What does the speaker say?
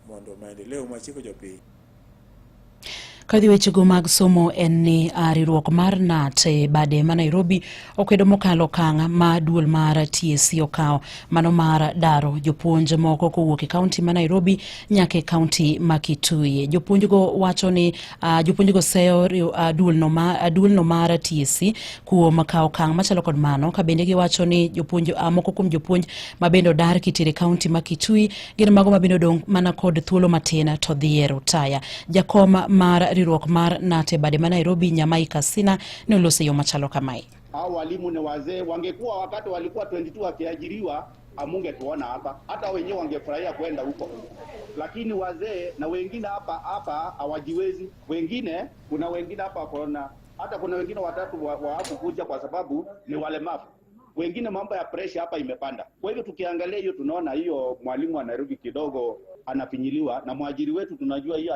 mondo maendeleo machiko jopiny. Kadhi wechego mag somo en ni riwruok mar NAT bade ma Nairobi okwedo mokalo kang' ma duol mar TSC okawo mano mar daro jopuonj moko kowuok e kaunti ma Nairobi nyaka e kaunti ma Kitui. Jopuonjgo wacho ni jopuonjgo seyo duolno mar TSC kuom kawo kang' machalo kod mano, ka bende giwacho ni jopuonj moko kuom jopuonj ma bende odar kitere kaunti ma Kitui gin mago ma bende odong' mana kod thuolo matin to dhi e rutaya. Jakom mar riwruok mar NAT bade ma Nairobi Nyamai Kasina ne olose yo machalo kamae. Hao walimu ni wazee, wangekuwa wakati walikuwa 22 wakiajiriwa amungetuona hapa, hata wenyewe wangefurahia kwenda huko. Lakini wazee na wengine hapa hawajiwezi. Kuna wengine hapa kuna wengine watatu wa hapo kuja kwa sababu ni walemavu. Wengine mambo ya pressure hapa imepanda. Kwa hivyo tukiangalia hiyo tunaona hiyo mwalimu wa Nairobi kidogo anafinyiliwa, na mwajiri wetu tunajua hiyo